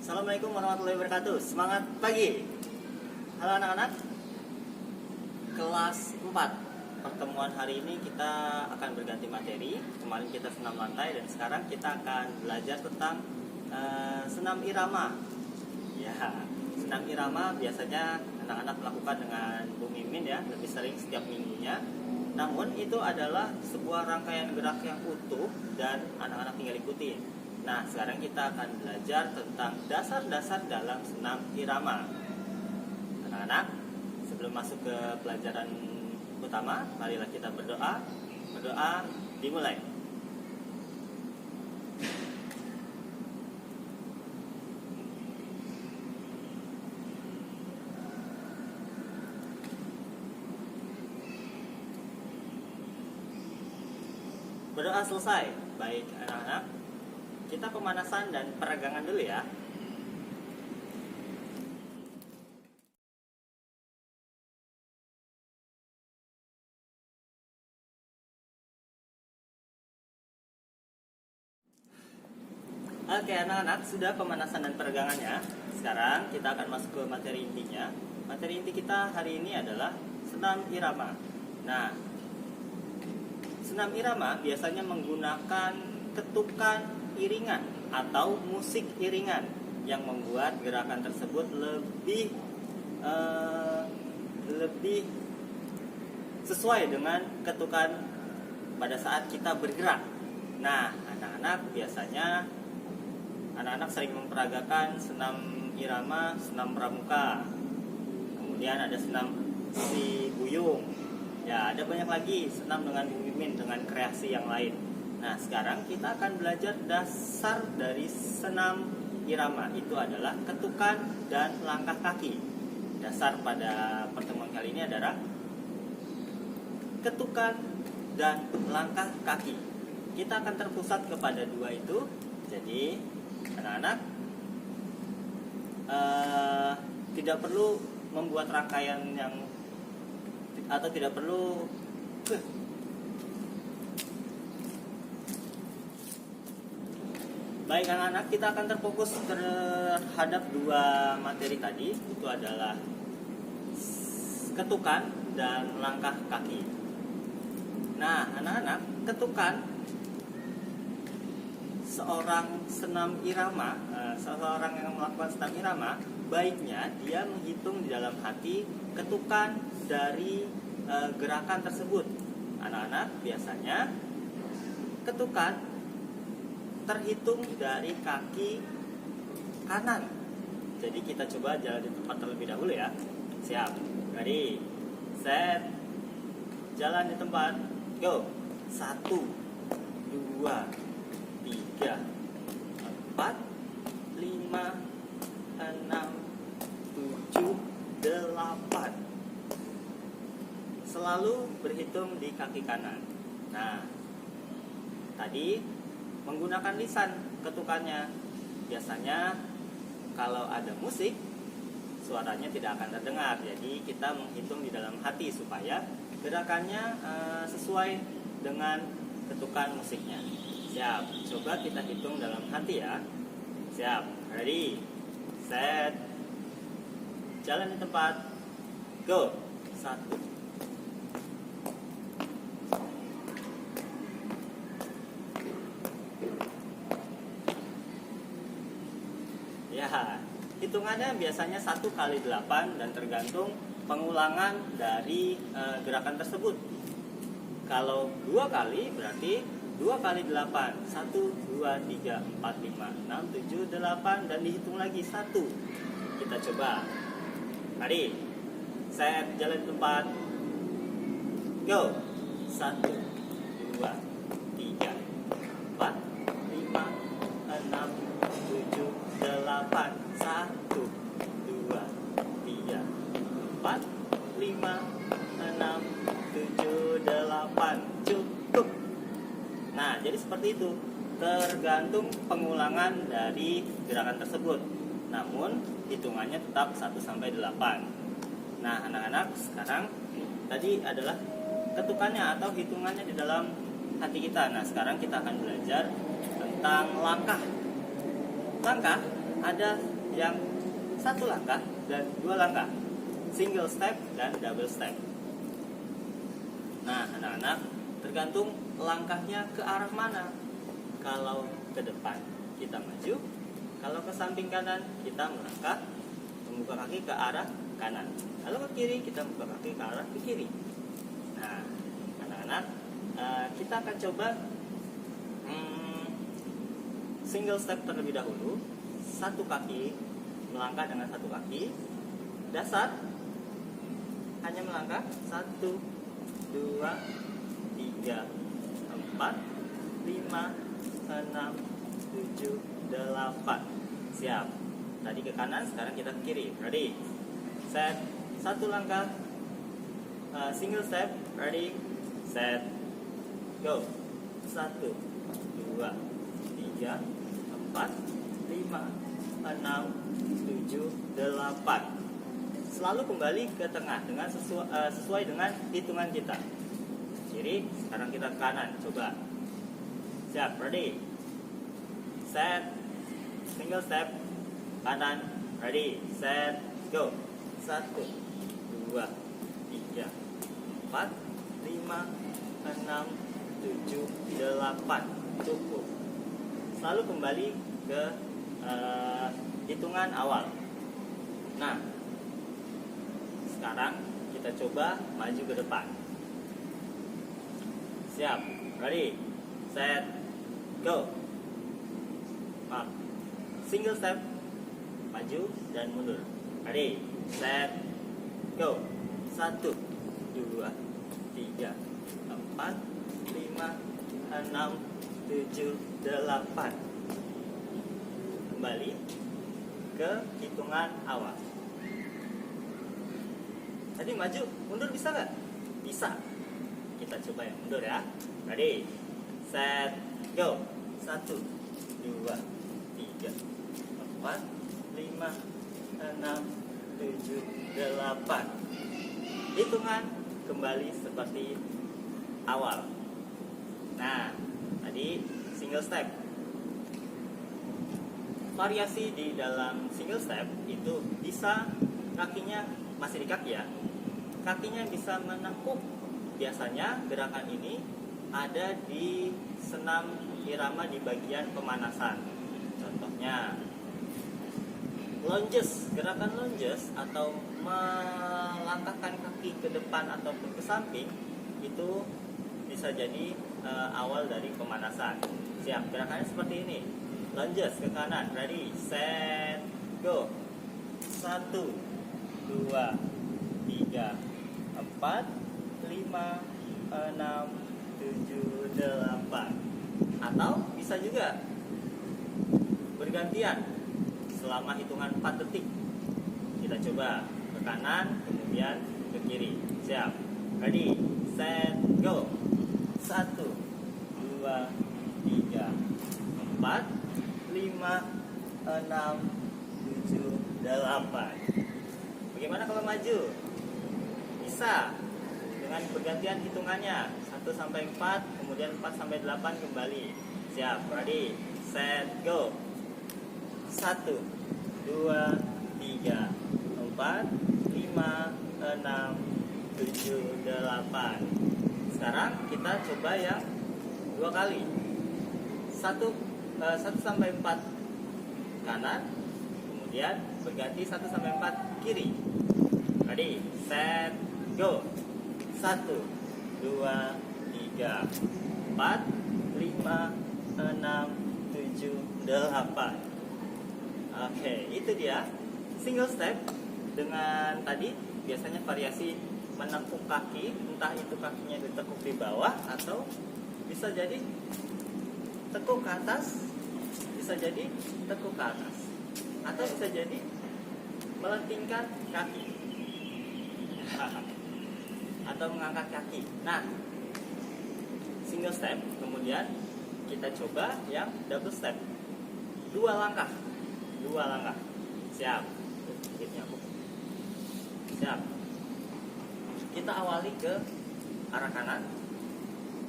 Assalamualaikum warahmatullahi wabarakatuh. Semangat pagi. Halo anak-anak. Kelas 4. Pertemuan hari ini kita akan berganti materi. Kemarin kita senam lantai dan sekarang kita akan belajar tentang senam irama. Ya, senam irama biasanya anak-anak melakukan dengan Bu Mimin ya, lebih sering setiap minggunya. Namun itu adalah sebuah rangkaian gerak yang utuh dan anak-anak tinggal ikutin. Nah, sekarang kita akan belajar tentang dasar-dasar dalam senam irama. Anak-anak, sebelum masuk ke pelajaran utama, marilah kita berdoa. Berdoa dimulai. Berdoa selesai. Baik anak-anak, kita pemanasan dan peregangan dulu ya. Oke anak-anak, sudah pemanasan dan peregangannya. Sekarang kita akan masuk ke materi intinya. Materi inti kita hari ini adalah senam irama. Nah, senam irama biasanya menggunakan ketukan iringan atau musik iringan yang membuat gerakan tersebut lebih sesuai dengan ketukan pada saat kita bergerak. Nah, anak-anak biasanya sering memperagakan senam irama, senam pramuka. Kemudian ada senam si buyung. Ya, ada banyak lagi senam dengan Bu Mimin dengan kreasi yang lain. Nah, sekarang kita akan belajar dasar dari senam irama. Itu adalah ketukan dan langkah kaki. Dasar pada pertemuan kali ini adalah ketukan dan langkah kaki. Kita akan terpusat kepada dua itu. Jadi, anak-anak tidak perlu membuat rangkaian yang atau tidak perlu Baik anak-anak, kita akan terfokus terhadap dua materi tadi. Itu adalah ketukan dan langkah kaki. Nah anak-anak, ketukan seorang yang melakukan senam irama, baiknya dia menghitung di dalam hati ketukan dari gerakan tersebut. Anak-anak, biasanya ketukan terhitung dari kaki kanan. Jadi kita coba jalan di tempat terlebih dahulu ya. Siap, ready, set, jalan di tempat, go. 1, 2, 3, 4, 5, 6, 7, 8. Selalu berhitung di kaki kanan. Nah, tadi menggunakan lisan ketukannya. Biasanya kalau ada musik, suaranya tidak akan terdengar. Jadi kita menghitung di dalam hati supaya gerakannya sesuai dengan ketukan musiknya. Siap, coba kita hitung dalam hati ya. Siap, ready, set, jalan di tempat, go. 1, ya, hitungannya biasanya 1 kali 8 dan tergantung pengulangan dari gerakan tersebut. Kalau 2 kali berarti 2 kali 8, 1, 2, 3, 4, 5, 6, 7, 8 dan dihitung lagi 1. Kita coba. Mari, set, jalan di tempat, go. 1, 2, 3, 4, 5, 6, 7, 8, 1, 2, 3, 4, 5, 6, 7, 8. Cukup. Nah, jadi seperti itu. Tergantung pengulangan dari gerakan tersebut. Namun, hitungannya tetap 1 sampai 8. Nah, anak-anak, sekarang tadi adalah ketukannya atau hitungannya di dalam hati kita. Nah, sekarang kita akan belajar tentang langkah. Langkah ada yang satu langkah dan dua langkah, single step dan double step. Nah, anak-anak, tergantung langkahnya ke arah mana. Kalau ke depan kita maju, kalau ke samping kanan kita melangkah membuka kaki ke arah kanan. Kalau ke kiri kita membuka kaki ke arah ke kiri. Nah, anak-anak, kita akan coba single step terlebih dahulu. Satu kaki, melangkah dengan satu kaki. Dasar hanya melangkah 1, 2, 3, 4, 5, 6, 7, 8. Siap. Tadi ke kanan, sekarang kita ke kiri. Ready? Set. Satu langkah. Single step. Ready? Set. Go. 1, 2, 3, 4, 5, 6, 7, 8. Selalu kembali ke tengah dengan sesuai dengan hitungan kita. Kiri, sekarang kita ke kanan. Coba. Siap. Ready? Set. Single step. Kanan. Ready? Set. Go. 1, 2, 3, 4, 5, 6, 7, 8. Cukup. Selalu kembali ke hitungan awal. Nah, sekarang kita coba maju ke depan. Siap. Ready? Set. Go. Single step. Maju dan mundur. Ready? Set. Go. 1, 2, 3, 4, 5, 6, 7, 8. Kembali ke hitungan awal. Tadi maju, mundur bisa nggak? Bisa. Kita coba yang mundur ya. Ready? Set. Go. 1, 2, 3, 4, 5, 6, 7, 8. Hitungan kembali seperti awal. Nah, tadi single step. Variasi di dalam single step itu bisa kakinya masih di kaki ya. Kakinya bisa menekuk. Biasanya gerakan ini ada di senam irama di bagian pemanasan. Contohnya lunges, gerakan lunges atau melangkahkan kaki ke depan ataupun ke samping itu bisa jadi awal dari pemanasan. Siap, gerakannya seperti ini. Lunges ke kanan, ready, set, go. 1, 2, 3, 4, 5, 6, 7, 8. Atau bisa juga bergantian selama hitungan 4 detik. Kita coba ke kanan, kemudian ke kiri. Siap. Ready, set, go. 1, 2, 3, 4, 5, 6, 7, 8. Bagaimana kalau maju? Bisa. Dengan bergantian hitungannya. 1 sampai 4, kemudian 4 sampai 8 kembali. Siap. Ready, set, go. 1, 2, 3, 4, 5, 6, 7, 8. Sekarang kita coba yang 2 kali. 1 sampai 4 kanan, kemudian berganti 1 sampai 4 kiri. Ready, set, go. 1, 2, 3, 4, 5, 6, 7, 8. Oke, itu dia single step. Dengan tadi biasanya variasi menekuk kaki, entah itu kakinya ditekuk di bawah atau bisa jadi tekuk ke atas, bisa jadi tekuk ke atas, atau bisa jadi melentingkan kaki atau mengangkat kaki. Nah, single step, kemudian kita coba yang double step. 2 langkah. Siap. Siap. Kita awali ke arah kanan.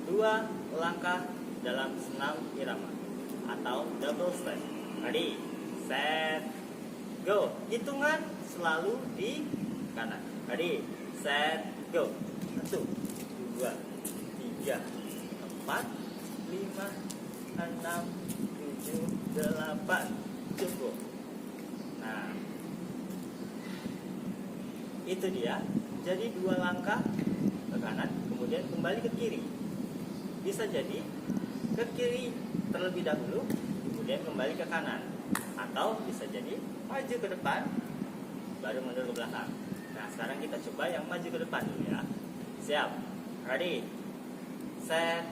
2 langkah dalam senam irama atau double step. Ready, set, go. Hitungan selalu di kanan. Ready, set, go. 1, 2, 3, 4, 5, 6, 7, 8. Cukup. Nah, itu dia. Jadi 2 langkah ke kanan, kemudian kembali ke kiri. Bisa jadi ke kiri terlebih dahulu, kemudian kembali ke kanan. Atau bisa jadi maju ke depan, baru mundur ke belakang. Nah, sekarang kita coba yang maju ke depan dulu ya. Siap? Ready? Set.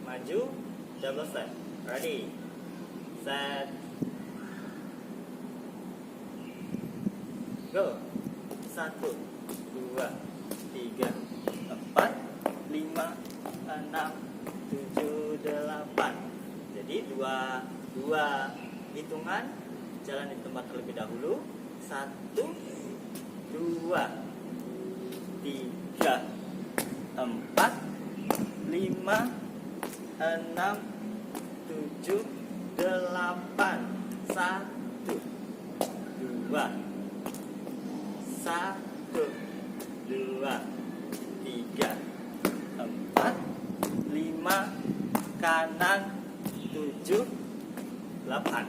Maju, double step. Ready? Set. Go. 1, 2, 3, 4, 5, 6, 7, 8. Jadi dua hitungan, jalan di tempat terlebih dahulu. 1, 2, 3, 4, 5, 6, 7, 8. 1, 2, 1, 2, 3, 4, 5, kanan, 7, 8.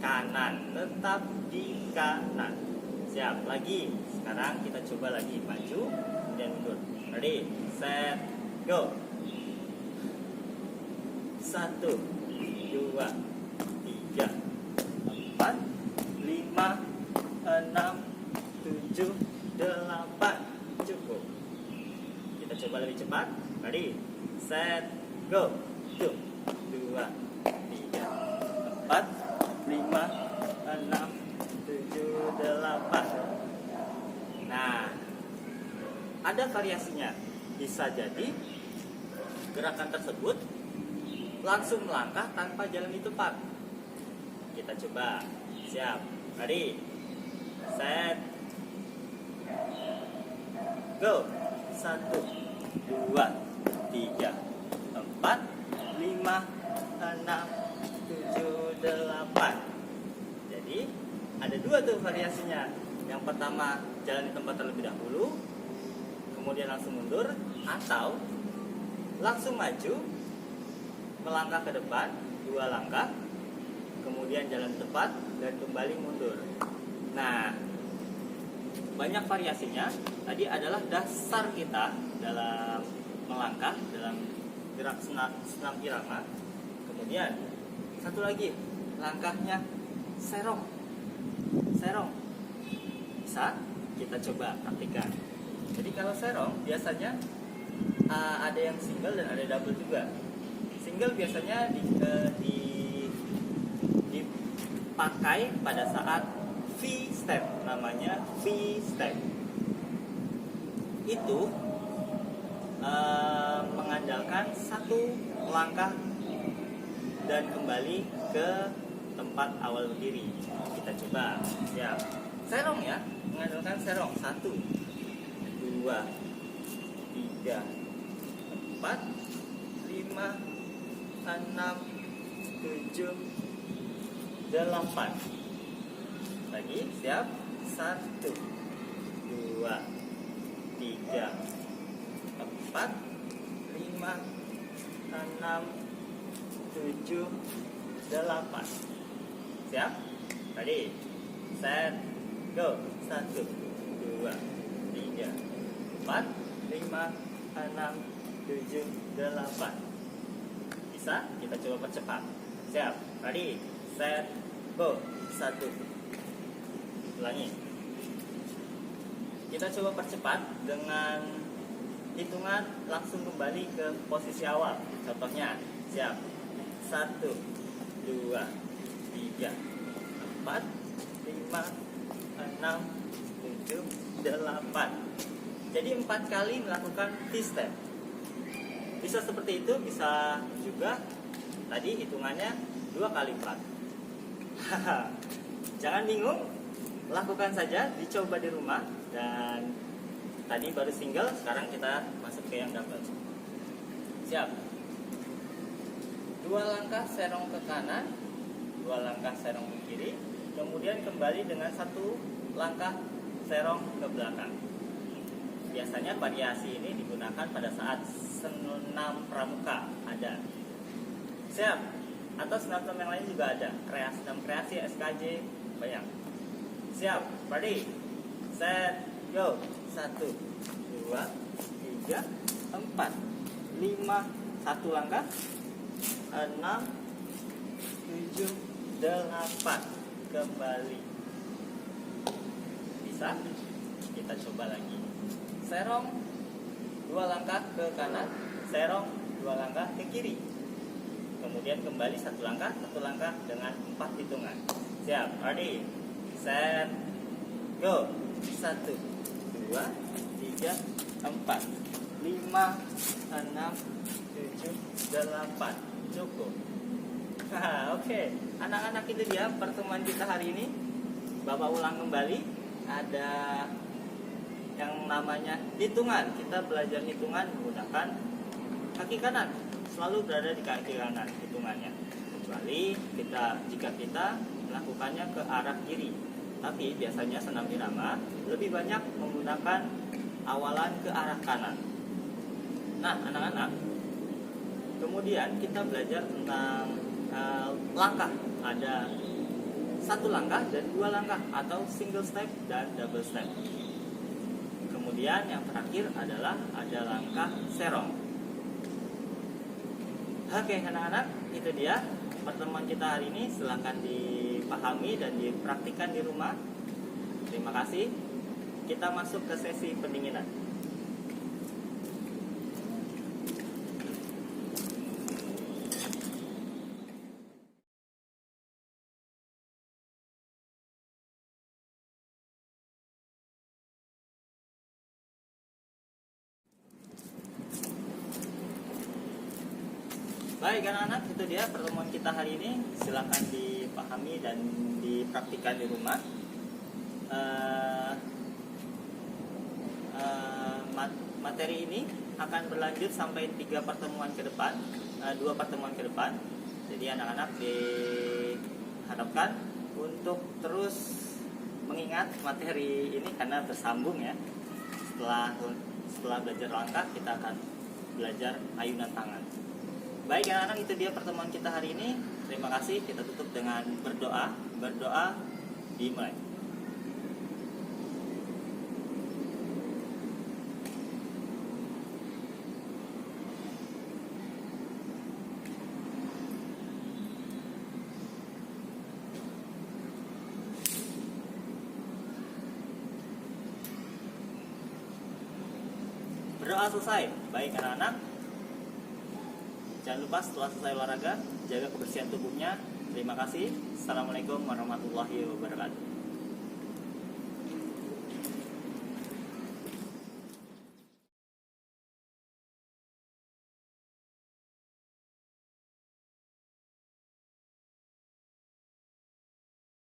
Kanan, tetap di kanan. Siap, lagi. Sekarang kita coba lagi, maju kemudian mundur. Ready, set, go. 1, 2, 3, 4, 5, 6, 7, 8. Cukup. Kita coba lebih cepat. Ready, set, go. 1, 2, 3, 4, 5, 6, 7, 8. Nah, ada variasinya. Bisa jadi gerakan tersebut langsung melangkah tanpa jalan di tempat. Kita coba. Siap. Ready, set, go. 1, 2, 3, 4, 5, 6, 7, 8. Jadi ada 2 tuh variasinya. Yang pertama jalan di tempat terlebih dahulu, kemudian langsung mundur, atau langsung maju, melangkah ke depan 2 langkah, kemudian jalan di tempat dan kembali mundur. Nah, banyak variasinya. Tadi adalah dasar kita dalam melangkah, dalam gerak senam irama. Kemudian satu lagi, langkahnya serong. Bisa kita coba praktikkan. Jadi kalau serong biasanya ada yang single dan ada double juga. Single biasanya dipakai pada saat V step, namanya V step. Itu mengandalkan 1 langkah dan kembali ke tempat awal berdiri. Kita coba. Siap. Serong ya, mengandalkan serong. 1, 2, 3, 4, 5, 6, 7, 8. Lagi, siap. 1, 2, 3, 4, 5, 6, 7, 8. Siap? Ready, set, go. 1, 2, 3, 4, 5, 6, 7, 8. Bisa? Kita coba percepat. Siap? Ready, set, go. 1. Ulangi. Kita coba percepat dengan hitungan langsung kembali ke posisi awal. Contohnya, siap. 1, 2, 3, 4, 5, 6, 7, 8. Jadi 4 kali melakukan V-step. Bisa seperti itu, bisa juga tadi hitungannya 2 kali 4. Jangan bingung, lakukan saja, dicoba di rumah. Dan tadi baru single, sekarang kita masuk ke yang double. Siap. 2 langkah serong ke kanan, 2 2 langkah serong ke kiri, kemudian kembali dengan 1 langkah serong ke belakang. Biasanya variasi ini digunakan pada saat senam pramuka ada. Siap? Atau senam yang lain juga ada. Senam kreasi, SKJ, banyak. Siap? Ready? Set, go. 1, 2, 3, 4, 5, 1 langkah, 6, 7, 8, kembali. Bisa? Kita coba lagi. Serong 2 langkah ke kanan, serong 2 langkah ke kiri. Kemudian kembali 1 langkah dengan 4 hitungan. Siap? Ready? Set, go. 1, 2, 3, 4, 5, 6, 7, 8. Cukup. Oke. Anak-anak, itu dia pertemuan kita hari ini. Bapak ulang kembali. Ada yang namanya hitungan. Kita belajar hitungan menggunakan kaki kanan. Selalu berada di kaki kanan hitungannya. Kecuali jika kita melakukannya ke arah kiri. Tapi biasanya senam irama lebih banyak menggunakan awalan ke arah kanan. Nah, anak-anak, kemudian kita belajar tentang langkah. Ada 1 langkah dan 2 langkah, atau single step dan double step. Kemudian yang terakhir adalah ada langkah serong. Oke anak-anak, itu dia pertemuan kita hari ini. Silahkan dipahami dan dipraktikkan di rumah. Terima kasih. Kita masuk ke sesi pendinginan. Baik anak-anak, itu dia pertemuan kita hari ini. Silakan dipahami dan dipraktikkan di rumah. Materi ini akan berlanjut sampai 3 pertemuan ke depan, 2 pertemuan ke depan. Jadi anak-anak diharapkan untuk terus mengingat materi ini karena bersambung ya. Setelah belajar langkah, kita akan belajar ayunan tangan. Baik anak-anak, itu dia pertemuan kita hari ini. Terima kasih. Kita tutup dengan berdoa. Berdoa dimulai. Berdoa selesai. Baik anak-anak, jangan lupa setelah selesai olahraga, jaga kebersihan tubuhnya. Terima kasih. Assalamualaikum warahmatullahi wabarakatuh.